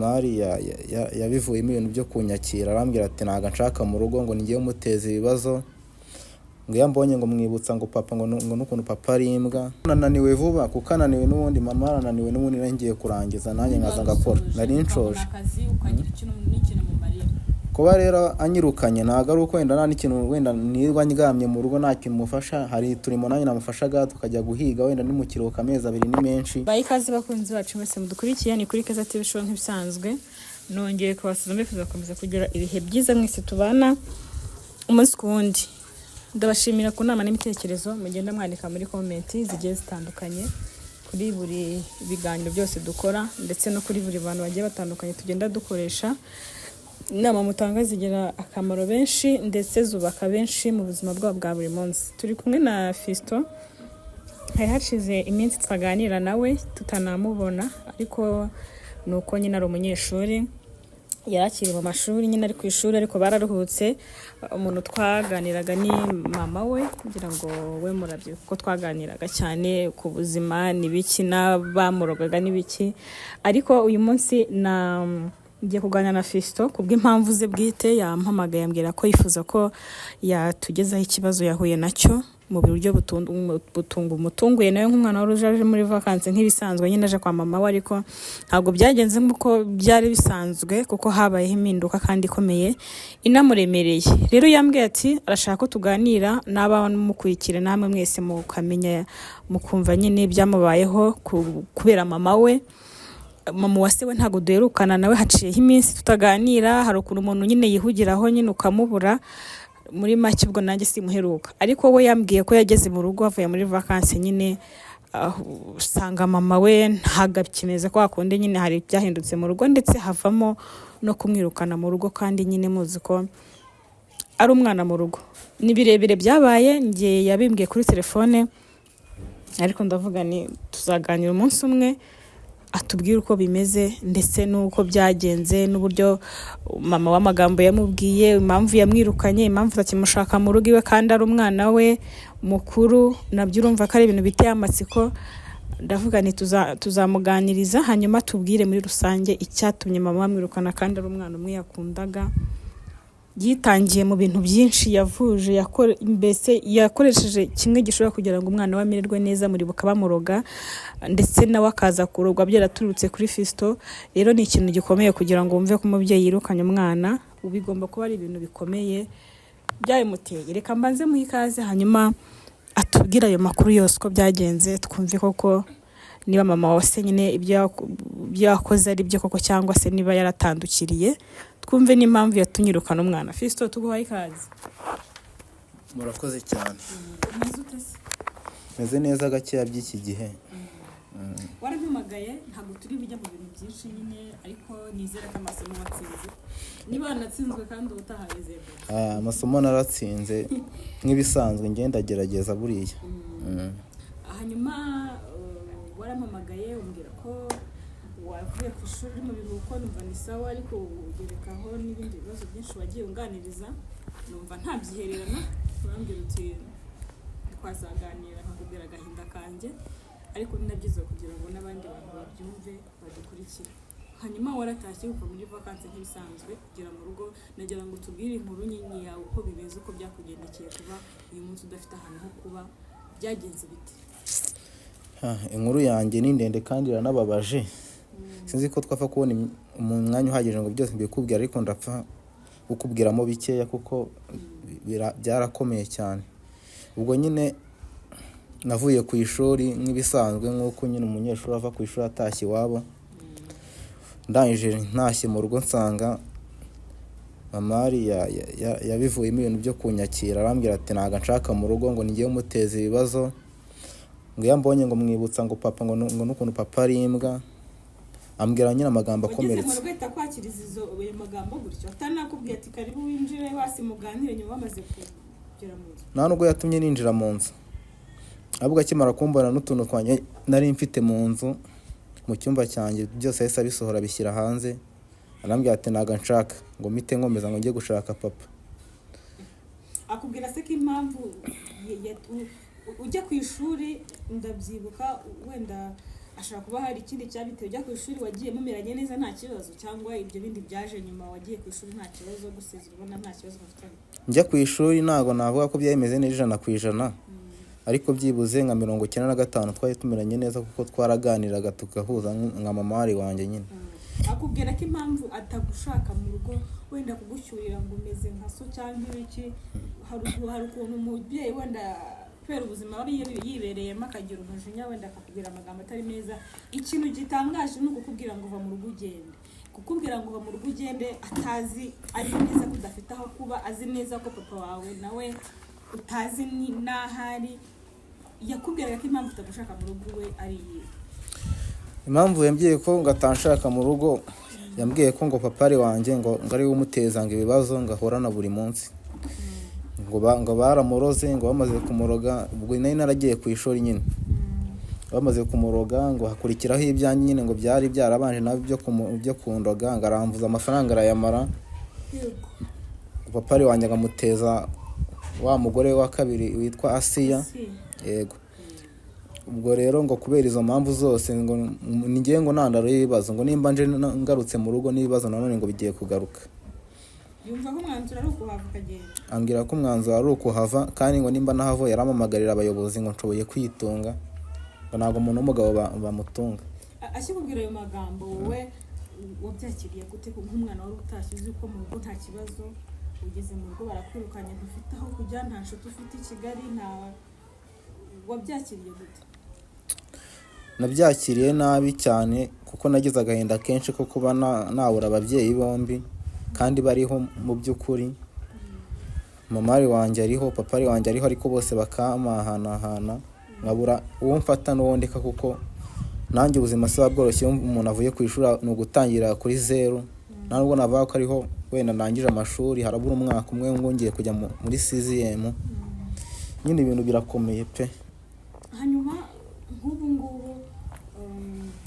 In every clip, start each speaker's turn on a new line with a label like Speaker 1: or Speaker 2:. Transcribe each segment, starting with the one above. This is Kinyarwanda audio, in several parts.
Speaker 1: mamari yabivuyemo ibintu byo kunyakira, arambwira ati ntago nshaka mu rugo ngo ngiye muteza ibibazo, ngo yambonye ngo mwibutsa ngo papa ngo n'ukuntu papa ari imbwa. Nananiwe vuba kuko ananiwe n'ubundi mama arananiwe n'ubundi ngiye kurangiza nanjye nkaza ngakora, nari nshoje kuba rero anyirukanye ntago ari uko wenda nta n'ikintu wenda nirwa ndyamye mu rugo nta kintu mufasha, hari turimo nanjye namufashaga tukajya guhiga wenda ni mu kiruhuko amezi 2 ni menshi.
Speaker 2: Bayikaze bakunzi bacu mwese mudukurikiye ni kuri Keza TV show nk'ibisanzwe, nongeye kubasuza mbifuza gukomeza kugira ibihe byiza mwese tubana umunsi ku wundi. Ndabashimira ku nama n'imitekerezo mugenda mwandika muri comment zigiye zitandukanye kuri buri biganiro byose dukora, ndetse no kuri buri bantu bagiye batandukanye tugenda dukoresha. Inama mutanga zigira akamaro benshi ndetse zubaka benshi mu buzima bwabo bwa buri munsi. Turi kumwe na Fisto, hari hashize iminsi twaganira nawe tutanamubona, ariko nuko nyine ari umunyeshuri yarakiri mu mashuri, nyine ari ku ishuri ariko bararuhutse. Umuntu twaganiraga ni mama we, kugira ngo we murabye ko twaganiraga cyane ku buzima n'ibiki n'abamurogaga n'ibiki, ariko uyu munsi ngiye kuganira na Fisto kubw'impamvu ze bwite. Yampamagaye ambwira ko yifuza ko yatugezaho ikibazo yahuye nacyo mu buryo butunguye nawe nk'umwana wari uje muri vacances nk'ibisanzwe, nyine aje kwa mama we, ariko ntabwo byagenze nk'uko byari bisanzwe kuko habayeho impinduka kandi ikomeye inamuremereye. Rero yambwiye ati arashaka ko tuganira n'abamukurikira namwe mwese mukamenya mukumva nyine byamubayeho kubera mama we. Mama wase we ntago duherukana nawe, haciyeho iminsi tutaganira, hari ukuntu umuntu nyine yihugiraho nyine ukamubura. Muri make ubwo nanjye simuheruka, ariko we yambwiye ko yageze mu rugo avuye muri vacances nyine usanga mama we ntagakimeze kwa kundi, nyine hari byahindutse mu rugo ndetse havamo no kumwirukana mu rugo, kandi nyine muzi ko ari umwana mu rugo. Ni birebire byabaye, ngiye yabimbwiye kuri telefone, ariko ndavuga ni tuzaganira umunsi umwe atubwira uko bimeze ndetse nuko byagenze n'uburyo mama w'amagambo yamubwiye, impamvu yamwirukanye, impamvu atakimushaka mu rugo iwe kandi ari umwana we mukuru. Nabyo urumva ko ari ibintu biteye amatsiko. Ndavuga ni tuzamuganiriza hanyuma tubwire muri rusange icyatumye mama bamwirukana kandi ari umwana umwe yakundaga. Yitangiye mu bintu byinshi, yavuje mbese yakoresheje kimwe gishobora kugira ngo umwana we amererwe neza, muri buka bamuroga ndetse nawe akaza kurogwa byaraturutse kuri Fisto. Rero ni ikintu gikomeye kugira ngo wumve ko umubyeyi yirukanye umwana, ubigomba kuba ari ibintu bikomeye byabimuteye. Reka mbanze mu ikaze hanyuma atubwira ayo makuru yose ko byagenze, twumve koko niba mama wase nyine ibyo yakoze ari byo koko cyangwa se niba yaratandukiriye, twumve n'impamvu yatunyirukana umwana. Fisto tuguha ikaze.
Speaker 1: Murakoze cyane. Meze neza gakeya by'iki gihe.
Speaker 2: Warampamagaye ntabwo turi bijya mu bintu byinshi nyine, ariko nizera ko amasomo watsinze. Niba natsinzwe kandi ubutahageze.
Speaker 1: Amasomo naratsinze nk'ibisanzwe, ngenda gerageza buriya.
Speaker 2: Hanyuma warampamagaye umbwira ko wavuye ku ishuri mu biruhuko, numva ni sawa, ariko ugerekaho n'ibindi bibazo byinshi wagiye unganiriza, numva ntabyihererana. Urambwira uti twazaganira nkakubwira agahinda kanjye, ariko ninabyiza kugira ngo n'abandi bantu babyumve badukurikire. Hanyuma waratashye uva muri vacances nk'ibisanzwe kugera mu rugo, nagira ngo tubwire inkuru nyinyi yawe uko bimeze, uko byakugendekeye kuba uyu munsi udafite ahantu ho kuba, byagenze bite?
Speaker 1: Inkuru yanjye ni ndende kandi iranababaje. Sinzi ko twapfa kubona umwanya uhagije ngo byose mbikubwira, ariko ndapfa gukubwiramo bikeya kuko byarakomeye cyane. Ubwo nyine navuye ku ishuri nk'ibisanzwe nk'uko nyine umunyeshuri ava ku ishuri atashye iwabo. Ndangije ntashye mu rugo nsanga mama yabivuyemo ibintu byo kunyakira, arambwira ati ntago nshaka mu rugo ngo ngiye muteza ibibazo, ngo yambonye ngo mwibutsa ngo papa ngo n'ukuntu papa ari imbwa. Ambwira nyine amagambo akomeretsa.
Speaker 2: Ugeze mu rweta kwakiriza izo magambo gutyo, atanakubwiye ati karibu winjire hasi muganire nyuma bamaze kugera mu nzu?
Speaker 1: Nta nubwo yatumye ninjira mu nzu, ahubwo akimara kumbona n'utuntu twanjye nari mfite mu nzu mu cyumba cyanjye byose yahise abisohora bishyira hanze. Arambwira ati ntago nshaka ngo mite nkomeza ngo njye gushaka papa.
Speaker 2: Akubwira se ko impamvu ujya ku ishuri, ndabyibuka wenda ashobora kuba hari ikindi cyabitewe ujya ku ishuri wagiye mumeranye neza nta kibazo, cyangwa ibyo bindi byaje nyuma wagiye ku ishuri nta kibazo gusezera ubona nta kibazo bafitanye.
Speaker 1: njya ku ishuri ntabwo navuga ko byemeze neza 100%, ariko byibuze nka 95 twari tumeranye neza kuko twaraganiraga tugahuza nka mama wari wanjye nyine.
Speaker 2: Akubwira ko impamvu atagushaka mu rugo wenda kugushyurira ngo umeze nka so cyangwa iki, hari ukuntu umubyeyi wenda kubera ubuzima aba yibereyemo akagira umujinya wenda akakubwira amagambo atari meza. Ikintu gitangaje ni ukukubwira ngo uva mu rugo ugende, kukubwira ngo uva mu rugo ugende atazi, azi neza ko udafite aho kuba, azi neza ko papa wawe nawe utazi n'ahari. Yakubwiraga ko impamvu utagushaka mu rugo we ari iyihe?
Speaker 1: Impamvu yambwiye ko ngo atanshaka mu rugo, yambwiye ko ngo papa ari wanjye ngo ari we umuteza ngo ibibazo ngahorana buri munsi, ngo baramuroze, ngo bamaze kumuroga. Ubwo nari naragiye ku ishuri nyine, bamaze kumuroga ngo hakurikiraho ibyanjye nyine ngo byari byarabanje nabyo byo kundoga, ngo aramvuza amafaranga arayamara. Papa ari wanjye agamuteza wa mugore wa kabiri witwa Asiya. Yego. Ubwo rero ngo kubera izo mpamvu zose ngo ngiye ngo ntandaro y'ibibazo, ngo nimba nje ngarutse mu rugo n'ibibazo nanone ngo bigiye kugaruka.
Speaker 2: Yumva ko umwanzuro ari ukuhava ukagenda.
Speaker 1: Ambwira ko umwanzuro ari ukuhava, kandi ngo nimba nahavuye yaramamagarira abayobozi ngo nshoboye kwitunga, ngo ntabwo umuntu w'umugabo bamutunga.
Speaker 2: Akikubwira ayo magambo wowe wabyakiriye gute nk'umwana wari utashye uzi ko mu rugo nta kibazo, ugeze mu rugo barakwirukanye ntufite aho kujya, nta nshuti ufite i Kigali, wabyakiriye gute?
Speaker 1: Nabyakiriye nabi cyane kuko nagize agahinda kenshi ko kuba nabura ababyeyi bombi kandi bariho mu by'ukuri. Mama wanjye ariho, papa wanjye ariho, ariko bose bakamahanahana, nkabura uwo mfata n'uwo ndeka, kuko nanjye ubuzima siba bworoshye. Umuntu avuye ku ishuri ni ugutangira kuri zero, ntabwo navuga ko ariho wenda ndangije amashuri harabura umwaka umwe ngo ngiye kujya muri CZM. Nyine ibintu birakomeye pe.
Speaker 2: Hanyuma nk'ubu ngubu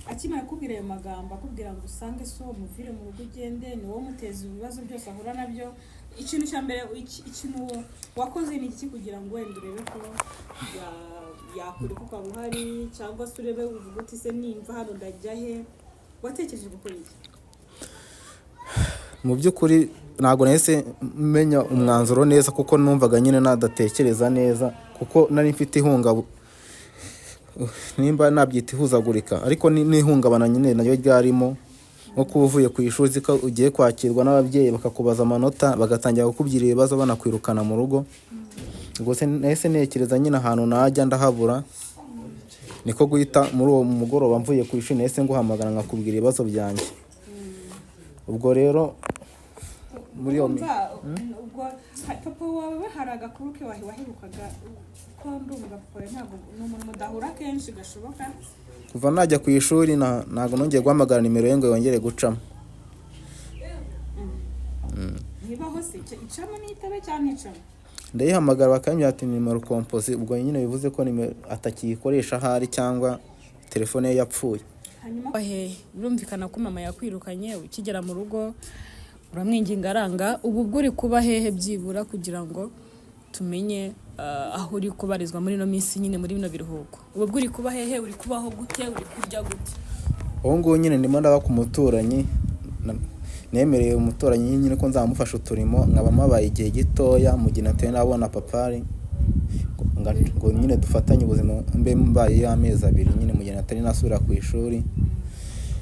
Speaker 2: akimara kubwira ayo magambo akubwira ngo usange so muvire mu rugo ugende, ni wowe muteza ibibazo byose ahura nabyo, ikintu cya mbere ikintu wakoze ni iki kugira ngo wenda urebe ko yakureka ukaba uhari, cyangwa se urebe uvuga uti se nimva hano ndajya he? Watekereje gukora iki?
Speaker 1: Mu by'ukuri ntabwo nahise menya umwanzuro neza kuko numvaga nyine nadatekereza neza, kuko nari mfite nimba nabyita ihuzagurika, ariko n'ihungabana nyine nayo ryarimo, nko kuba uvuye ku ishuri ko ugiye kwakirwa n'ababyeyi bakakubaza amanota, bagatangira kukubwira ibibazo banakwirukana mu rugo. Ubwo nahise ntekereza nyine ahantu najya ndahabura, niko guhita muri uwo mugoroba mvuye ku ishuri nahise nguhamagara nkakubwira ibibazo byanjye. Ubwo rero muri yo
Speaker 2: ubwo papa wawe hari agakuru ke waherukaga ko ndumva papa ntabwo n'umuntu mudahura kenshi gashoboka.
Speaker 1: Kuva najya ku ishuri ntabwo nongeye guhamagara nimero ye ngo yongere gucamo.
Speaker 2: Nibaho se icamo n'itabe cyane icamo?
Speaker 1: Ndayihamagara bakambwira ati nimero composé, ubwo nyine bivuze ko nimero atakiyikoresha ahari cyangwa telefone ye yapfuye.
Speaker 2: Hanyuma birumvikana ko mama yakwirukanye, ukigera mu rugo uramwinginga aranga. Ubu bwo uri kuba hehe byibura kugira ngo tumenye aho uri kubarizwa muri no minsi nyine muri bino biruhuko? Ubu bwo uri kuba hehe, uri kubaho gute, uri kurya gute?
Speaker 1: Ubu ngubu nyine ndimo ndaba ku muturanyi, nemereye umuturanyi nyine ko nzamufasha uturimo, nkaba mabaye igihe gitoya mu gihe nateye nabona papari ngo nyine dufatanye ubuzima, mbe mbaye y'amezi 2 nyine mu gihe natari nasubira ku ishuri.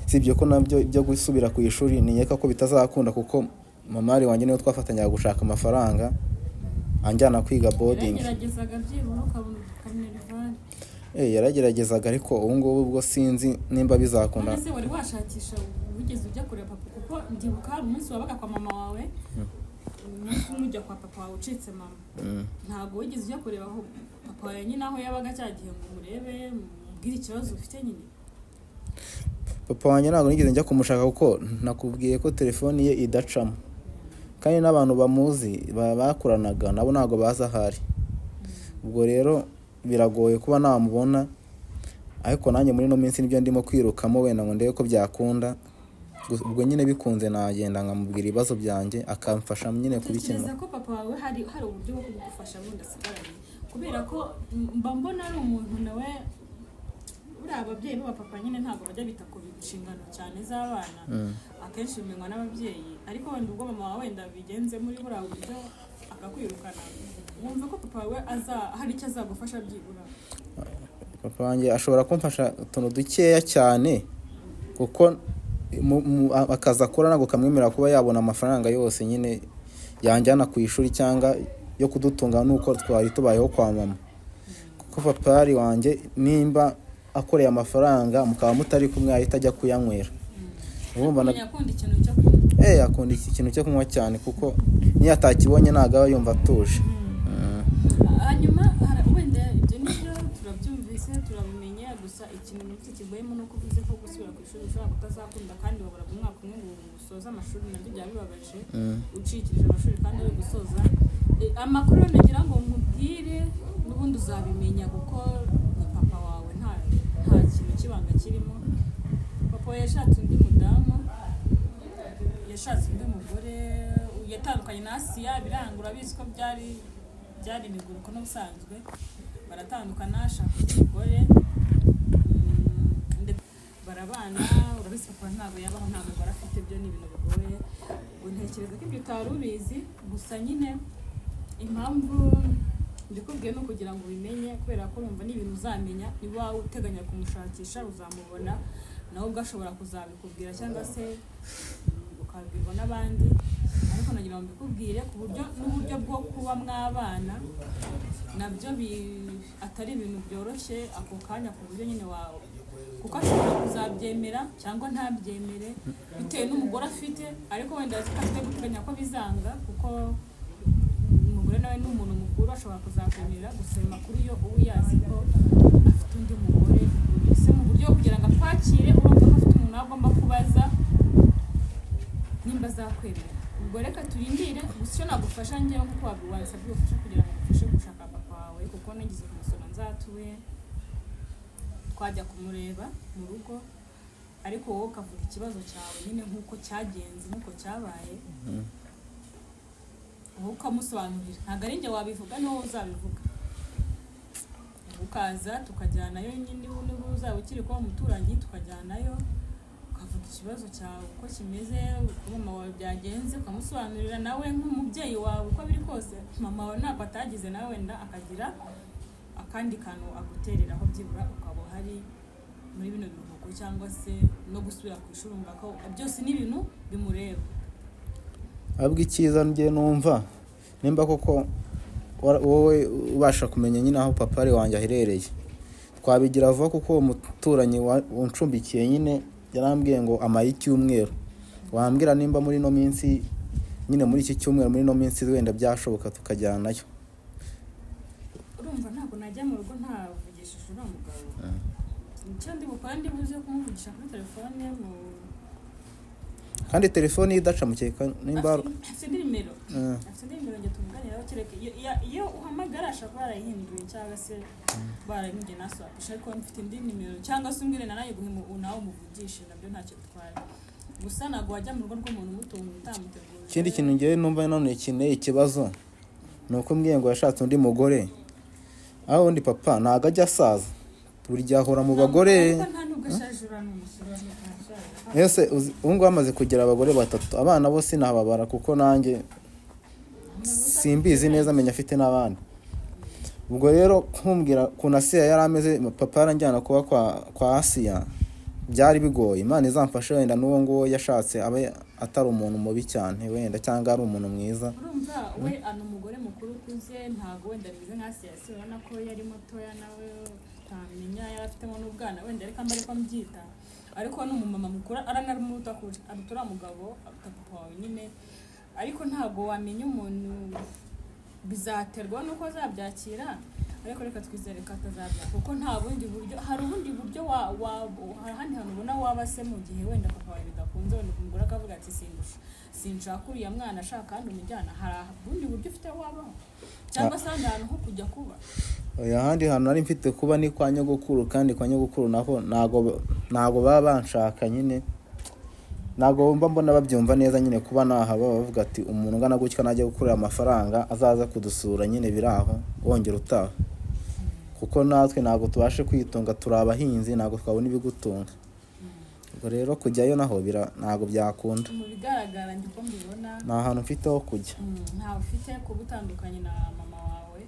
Speaker 1: Sibyo ko nabyo byo gusubira ku ishuri ninyeka ko bitazakunda, kuko mama wanjye niwe twafatanyaga gushaka amafaranga anjyana kwiga boarding.
Speaker 2: Yarageragezaga byibura ukabona ukamwerivana.
Speaker 1: Yarageragezaga, ariko ubu ngubu ubwo sinzi nimba bizakunda.
Speaker 2: Ese wari washakisha ugeze ujya kureba papa? Kuko ndibuka umunsi wabaga kwa mama wawe, umunsi umujya kwa papa wawe ucitse mama, ntabwo wigeze ujya kureba aho papa wawe nyine aho yabaga cyagiye ngo murebe mubwire ikibazo ufite nyine?
Speaker 1: Papa wanjye ntabwo nigeze njya kumushaka kuko nakubwiye ko telefoni ye idacamo, kandi n'abantu bamuzi bakuranaga nabo ntabwo baza ahari. Ubwo rero biragoye kuba namubona, ariko nanjye muri no minsi nibyo ndimo kwirukamo wenda ngo ndebe ko byakunda. Ubwo nyine bikunze nagenda nkamubwira ibibazo byanjye akamfasha nyine kubikemura.
Speaker 2: Tekereza ko papa wawe hari uburyo bwo kugufasha ngo ndasigarane, kubera ko mba mbona ari umuntu nawe ababyeyi b'abapapa nyine ntabwo bajya bita ku inshingano cyane z'abana, akenshi bimenywa n'ababyeyi, ariko wenda ubwo mama wawe wenda bigenze muri buriya buryo akakwirukana, wumva ko papa we hari icyo azagufasha byibura?
Speaker 1: Papa wanjye ashobora kumfasha utuntu dukeya cyane, kuko akazi akora ntabwo kamwemerera kuba yabona amafaranga yose nyine yanjyana ku ishuri cyangwa yo kudutunga nuko twari tubayeho kwa mama. Kuko papa wanjye nimba akoreye amafaranga mukaba mutari kumwe ahita ajya kuyanywera.
Speaker 2: Akunda ikintu cyo kunywa.
Speaker 1: Akunda ikintu cyo kunywa cyane, kuko niyo atakibonye ntabwo aba yumva atuje.
Speaker 2: Hanyuma wenda ibyo nibyo turabyumvise turabimenye, gusa ikintu n'iki kigoyemo nuko uvuze ko gusubira ku ishuri ushobora kutazakunda kandi wabura umwaka umwe ngo usoze amashuri, nabyo byaba bibabaje ucikirije amashuri kandi ari gusoza. Amakuru nagira ngo nkubwire n'ubundi uzabimenya, kuko ni papa wawe, nta kintu kibanga kirimo. Papa yashatse undi mudamu, yashatse undi mugore, yatandukanye na Asiya birangura, bizi ko byari imiguruko n'ubusanzwe, baratandukana, ashaka undi mugore, barabana. Urabizi papa ntabwo yabaho nta mugore afite, byo ni ibintu bigoye. Ntekereza ko ibyo utari ubizi, gusa nyine impamvu ndikubwiye no kugira ngo ubimenye, kubera ko urumva ni ibintu uzamenya, niba uteganya kumushakisha uzamubona, nawe ubwo ashobora kuzabikubwira cyangwa se ukabibwirwa n'abandi, ariko nagira ngo mbikubwire ku buryo n'uburyo bwo kuba mwabana nabyo atari ibintu byoroshye ako kanya, ku buryo nyine wawe, kuko ashobora kuzabyemera cyangwa ntabyemere bitewe n'umugore afite, ariko wenda afite guteganya ko bizanga, kuko umugore nawe ni umuntu mukuru, ashobora kuzakwemerera, gusa ayo makuru yo uba uyazi ko afite undi mugore, ese mu buryo kugira ngo akwakire urumva ko afite umuntu agomba kubaza nimba azakwemera. Ubwo reka turindire, gusa icyo nagufasha njyewe kuko wabisabye ubufasha kugira ngo ngufashe gushaka papa wawe, kuko nagize kumusura nzatuye, twajya kumureba mu rugo, ariko wowe ukavuga ikibazo cyawe nyine nk'uko cyagenze, nk'uko cyabaye, wowe ukamusobanurira. Ntabwo ari njye wabivuga, ni wowe uzabivuga, ukaza tukajyanayo nyine, niba uzaba ukiri kuba umuturanyi tukajyanayo, ukavuga ikibazo cyawe uko kimeze, uko mama wawe byagenze, ukamusobanurira nawe nk'umubyeyi wawe uko biri kose. Mama wawe ntabwo atagize, nawe wenda akagira akandi kantu agutereraho, byibura ukaba uhari muri bino biruhuko, cyangwa se no gusubira ku ishuri, umva ko byose ni ibintu bimureba.
Speaker 1: Ahubwo icyiza njye numva nimba koko wowe ubasha kumenya nyine aho papa wanjye aherereye, twabigira vuba, kuko uwo muturanyi uncumbikiye nyine yarambwiye ngo amaye icyumweru, wambwira nimba muri no minsi nyine muri iki cyumweru, muri no minsi wenda byashoboka tukajyanayo.
Speaker 2: Urumva ntabwo najya mu rugo ntavugishije uriya mugabo, icyo ndi bukora ndi buze kumuvugisha kuri telefone,
Speaker 1: kandi telefone idaca mukeka nimba
Speaker 2: afite nimero njye tuvuganiraho, kereka iyo uhamagara ashaka barayihinduye cyangwa se barayihinduye naswapisha, ariko mfite indi nimero, cyangwa se umbwire nawe nawe umuvugishe, nabyo ntacyo bitwaye. Gusa ntabwo wajya mu rugo rw'umuntu umutunga utamuteguje. Ikindi
Speaker 1: kintu ngewe numva none kineye ikibazo ni uko mbwiye ngo yashatse undi mugore, aho undi papa ntabwo ajya asaza, buri gihe ahora mu bagore. Ese ubu ngubu amaze kugira abagore 3, abana bo sinababara kuko nanjye simbizi neza, amenya afite n'abandi. Ubwo rero kumbwira kuna Asiya yari ameze, papa yaranjyana kuba kwa Asiya, byari bigoye. Imana izamfashe wenda n'uwo ngo yashatse abe atari umuntu mubi cyane wenda, cyangwa ari umuntu mwiza.
Speaker 2: Urumva we umugore mukuru ukuze, ntago wenda bize nka Asiya, urabona ko yari mutoya, nawe utamenya yari afitemo n'ubwana wenda, ariko mbere ko mbyita, ariko n'umumama mukuru aranarimuta kuri arutura mugabo papa wawe nyine, ariko ntago wamenya umuntu, bizaterwa nuko azabyakira, ariko reka twizere ko atazabyakira, kuko nta bundi buryo, hari ubundi buryo hari ahandi hantu ubona waba se mu gihe wenda papa wawe bidakunze, wenda umugore akavuga ati sinshaka uriya mwana ashaka kandi umujyana, hari ubundi buryo ufite wabaho, cyangwa se ahandi hantu ho kujya kuba.
Speaker 1: Ahandi hantu nari mfite kuba ni kwa nyogokuru, kandi kwa nyogokuru naho ntago baba banshaka nyine, ntago mbona babyumva neza nyine, kuba nahaba bavuga ati umuntu ungana gutya najya gukorera amafaranga azaza kudusura nyine, biraho wongera utaha, kuko natwe ntabwo tubashe kwitunga, turi abahinzi, ntabwo twabona ibigutunga. Ubwo rero kujyayo naho ntabwo byakunda.
Speaker 2: mu bigaragara ndi ko mbibona
Speaker 1: nta hantu mfite ho kujya.
Speaker 2: ntawe ufite kuba utandukanye na mama wawe.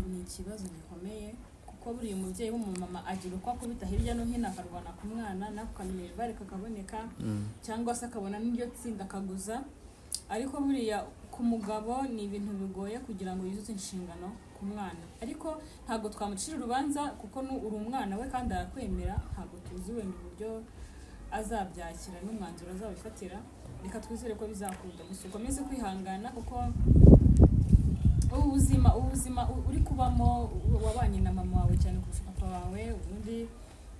Speaker 2: Ni ikibazo gikomeye kuko buriya umubyeyi w'umumama agira uko akubita hirya no hino akarwana ku mwana, nako kanyamibare kakaboneka, cyangwa se akabona n'iryo tsinda akaguza. Ariko buriya ku mugabo ni ibintu bigoye kugira ngo yuzuze inshingano ku mwana, ariko ntabwo twamucira urubanza kuko uri umwana we kandi arakwemera. Ntabwo tuzi wenda uburyo azabyakira n'umwanzuro azabifatira, reka twizere ko bizakunda. Gusa ukomeze kwihangana kuko ubuzima uri kubamo, wabanye na mama wawe cyane kurusha papa wawe. Ubundi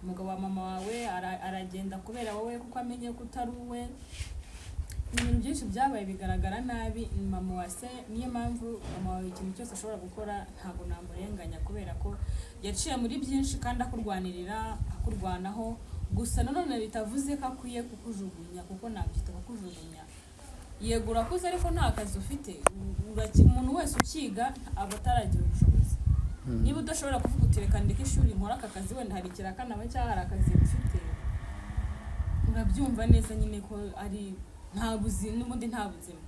Speaker 2: umugabo wa mama wawe aragenda kubera wowe kuko amenye ko utari uwe. Ibintu byinshi byabaye bigaragara nabi. Mama wa se niyo mpamvu mama wawe ikintu cyose ashobora gukora ntabwo namurenganya, kubera ko yaciye muri byinshi kandi akurwanirira, akurwanaho. Gusa nanone bitavuze ko akwiye kukujugunya, kuko nabyita kukujugunya. Yego urakuze ariko nta kazi ufite. Umuntu wese ukiga aba ataragira ubushobozi. Niba udashobora kuvuga uti reka ndeke ishuri nkora aka kazi, wenda hari ikirakana we cyangwa hari akazi ufite, urabyumva neza nyine ko ari nta buzima n'ubundi nta buzima.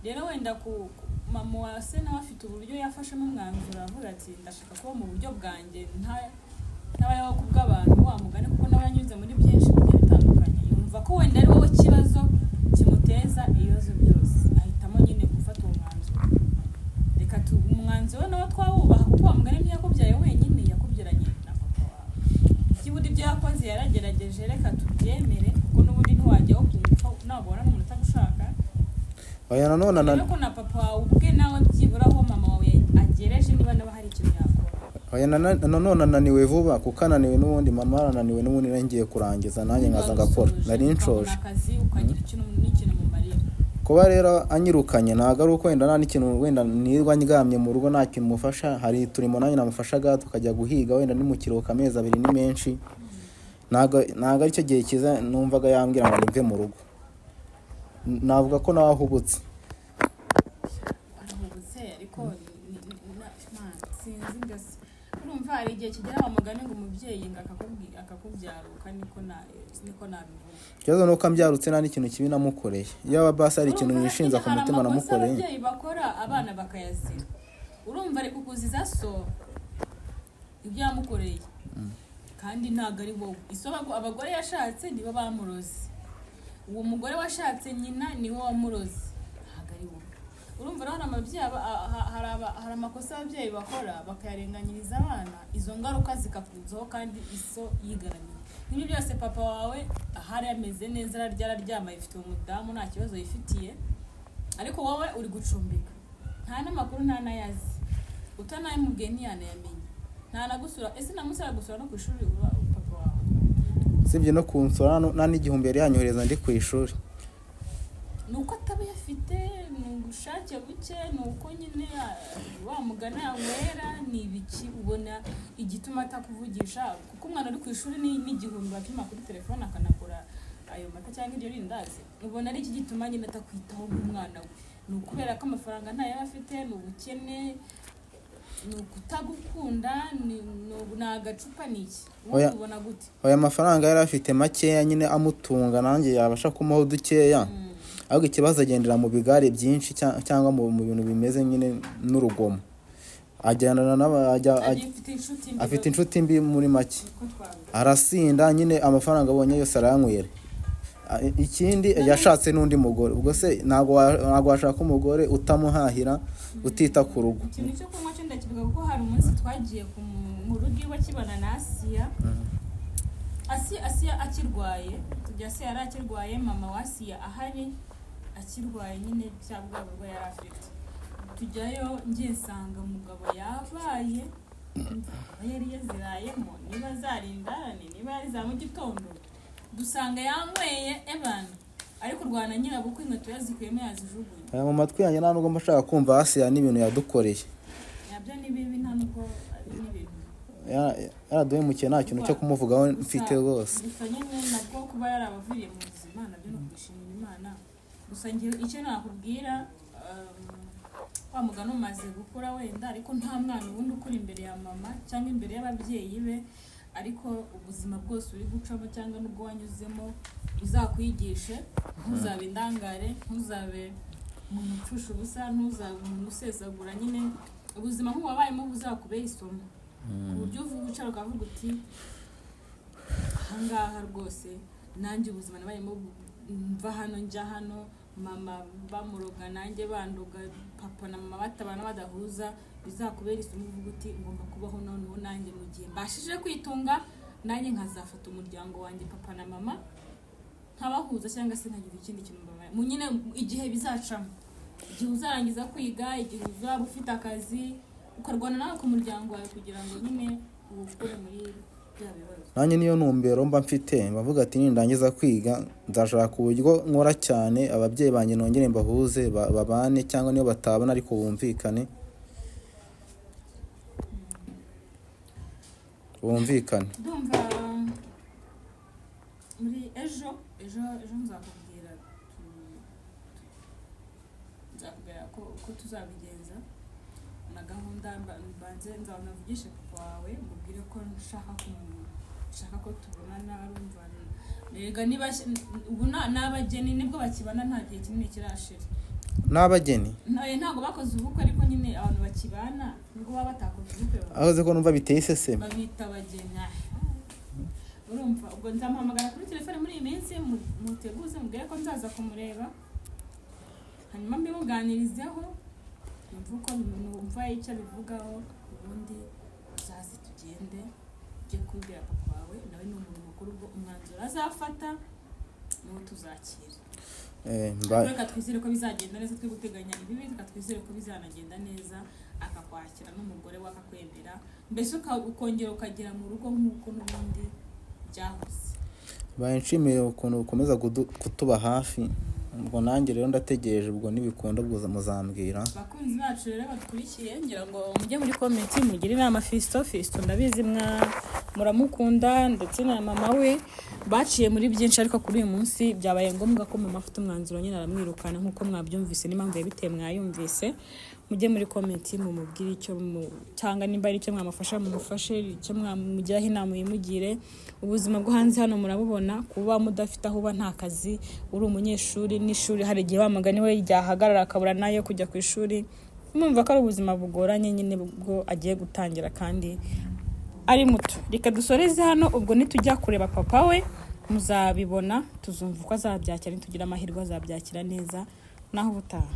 Speaker 2: Rero wenda ku mama wa se nawe afite uburyo yafashemo umwanzuro, avuga ati ndashaka kuba mu buryo bwanjye ntabayeho ku bw'abantu, wa mugani, kuko nawe yanyuze muri byinshi bigiye bitandukanye. Yumva ko wenda ari wowe kibazo kimuteza ibibazo byose, ahitamo nyine gufata uwo mwanzuro. Reka umwanzuro nawe twawubaha kuko wa mugani ntiyakubyaye wenyine, yakubyaranye na papa wawe. Ikibudi ibyo yakoze yaragerageje, reka tubyemere kuko n'ubundi ntiwajyaho kumva nabona n'umuntu utagushaka.
Speaker 1: Oya nanone
Speaker 2: ko na papa wawe ubwe nawe byibura aho mama wawe agereje, niba naba hari ikintu yakora.
Speaker 1: Oya nanone ananiwe vuba kuko ananiwe n'ubundi, mama arananiwe n'ubundi, ngiye kurangiza nanjye nkaza ngakora. Nari nshoje
Speaker 2: akazi ukagira ikintu mu marira.
Speaker 1: Kuba rero anyirukanye ntabwo ari uko wenda nta n'ikintu wenda nirwa ndyamye mu rugo nta kintu mufasha. Hari turimo nanjye namufashaga tukajya guhiga, wenda ni mu kiruhuko amezi 2 ni menshi. Ntabwo ari cyo gihe cyiza numvaga yambwira ngo nimve mu rugo. Navuga ko nawe ahubutse.
Speaker 2: Ariko sinzi ngase. Urumva hari igihe kigera bamugane ngo umubyeyi ngo akakubyaruka, niko nabivuga.
Speaker 1: Cyazo nuko ambyarutse nta n'ikintu kibi namukoreye. Iyo ababasa ari ikintu nishinza ku mutima namukoreye.
Speaker 2: Ababyeyi bakora abana bakayazira. Urumva ari kukuziza so ibyo yamukoreye. Kandi ntago ari wowe. Isobago abagore yashatse nibo bamuroze. Uwo mugore washatse nyina niwe wamuroze. Ntago ari wowe. Urumva rero hari amakosa ababyeyi bakora bakayarenganyiriza abana, izo ngaruka zikakuzaho kandi iso yigaramiye. Nibi byose papa wawe ahari ameze neza, araryama ifite umudamu nta kibazo yifitiye, ariko wowe uri gucumbika. Nta n'amakuru nta nayazi, utanayimubwiye ntiyanayamenye, nta nagusura. Ese namusaba gusura no ku ishuri papa wawe?
Speaker 1: Sibye no kunsura nta n'igihumbi yari yanyohereza ndi ku ishuri.
Speaker 2: Nuko ataba yafite n'ubushake buke, nuko nyine wa mugana yanywera ni ibiki ubona igituma atakuvugisha, kuko umwana uri ku ishuri n'igihumbi batuma kuri telefone akanakora ayo mata cyangwa iryo rindazi. Ubona ari iki gituma nyine atakwitaho nk'umwana we? Ni ukubera ko amafaranga ntayo afite, ni ubukene, ni ukutagukunda, ni agacupa n'iki? Ubona gute?
Speaker 1: Oya amafaranga yari afite makeya nyine amutunga, nanjye yabasha kumaho dukeya. Ahubwo ikibazo agendera mu bigare byinshi cyangwa mu bintu bimeze nyine n'urugomo. Afite inshuti mbi muri make. Arasinda nyine, amafaranga abonye yose arayanywera. Ikindi yashatse n'undi mugore. Ubwo se ntago washaka umugore utamuhahira, utita ku rugo.
Speaker 2: Ikintu cyo kunywa cyo ndakivuga kuko hari umunsi twagiye mu rugo iwe kibana na Asiya akirwaye. Asiya yari akirwaye, mama wa Asiya ahari akirwaye nyine cya bwabo bwo yari afite. Tujyayo ngiye nsanga umugabo yabaye, yari yazirayemo, niba zarindarane niba ari za mu gitondo, dusanga yanyweye ebana ari kurwana nyirabukwe, inkweto yazikuyemo yazijugunye.
Speaker 1: Aya mu matwi yanjye nta nubwo mbashaka kumva Asiya n'ibintu yadukoreye.
Speaker 2: Yabyo ni bibi, nta nubwo n'ibintu
Speaker 1: yaraduhemukiye, nta kintu cyo kumuvugaho mfite rwose.
Speaker 2: Gusa nyine nabwo kuba yarabaviriye mu buzima nabyo no kwishimira Imana. Gusa ngiye icyo nakubwira, wa mugani umaze gukura wenda ariko nta mwana ubundi ukuri imbere ya mama cyangwa imbere y'ababyeyi be, ariko ubuzima bwose uri gucamo cyangwa n'ubwo wanyuzemo uzakwigishe, ntuzabe indangare, ntuzabe umuntu upfusha ubusa, ntuzabe umuntu usesagura. Nyine ubuzima nk'uwabayemo buzakubera isomo ku buryo uvuga ucara ukavuga uti ahangaha rwose nanjye ubuzima nabayemo, mva hano njya hano, mama bamuroga nanjye banduga, papa na mama batabana badahuza, bizakubera isomo uvuga uti ngomba kubaho noneho nanjye mu gihe mbashije kwitunga, nanjye nkazafata umuryango wanjye papa na mama nkabahuza, cyangwa se nkagira ikindi kintu mbabaye mu nyine igihe bizacamo, igihe uzarangiza kwiga, igihe uzaba ufite akazi, ukarwana nawe ku muryango wawe kugira ngo nyine ubukure muri bya bibazo.
Speaker 1: nanjye niyo ntumbero mba mfite, mbavuga ati nindangiza kwiga nzashaka uburyo nkora cyane ababyeyi banjye nongere mbahuze babane, cyangwa niyo batabana ariko bumvikane.
Speaker 2: Ndumva muri ejo nzakubwira ko tuzabigenza na gahunda, mbanze nzavugishe papa wawe mubwire ko nshaka ko tubonana. Urumva rega niba ubu n'abageni nibwo bakibana, nta gihe kinini kirashira.
Speaker 1: N'abageni
Speaker 2: ntabwo bakoze ubukwe, ariko nyine abantu bakibana nubwo baba batakoze ubukwe
Speaker 1: ahoze ko numva biteye iseseme,
Speaker 2: babita abageni. Urumva ubwo nzamuhamagara kuri telefone muri iyi minsi, muteguze mubwire ko nzaza kumureba, hanyuma mbimuganirizeho numva icyo abivugaho, ubundi uzaze tugende ujye kubwira papa wawe, nawe ni umuntu mukuru, ubwo umwanzuro azafata niwo tuzakira. Reka twizere ko bizagenda neza, twe guteganya ibibi, reka twizere ko bizanagenda neza, akakwakira n'umugore we akakwemera, mbese ukongera ukagera mu rugo nk'uko n'ubundi byahoze.
Speaker 1: nshimiye ukuntu ukomeza kutuba hafi, ubwo nanjye rero ndategereje, ubwo nibikunda bwo muzambwira.
Speaker 2: Bakunzi bacu rero badukurikiye, ngira ngo mujye muri comment mugire inama Fisto ndabizi muramukunda, ndetse na mama we baciye muri byinshi, ariko kuri uyu munsi byabaye ngombwa ko mama afite umwanzuro nyine aramwirukana, nk'uko mwabyumvise n'impamvu yabiteye mwayumvise. Mujye muri comment mumubwire icyo cyangwa nimba ari icyo mwamufasha mumufashe, icyo mwamugiraho inama yimugire. Ubuzima bwo hanze hano murabubona, kuba mudafite aho uba, nta kazi, uri umunyeshuri, n'ishuri hari igihe wamagani we ryahagarara akabura nayo kujya ku ishuri, mwumva ko ari ubuzima bugoranye nyine bwo agiye gutangira kandi ari muto. Reka dusoreze hano, ubwo nitujya kureba papa we muzabibona, tuzumva uko azabyakira, nitugira amahirwe azabyakira neza. Naho ubutaha.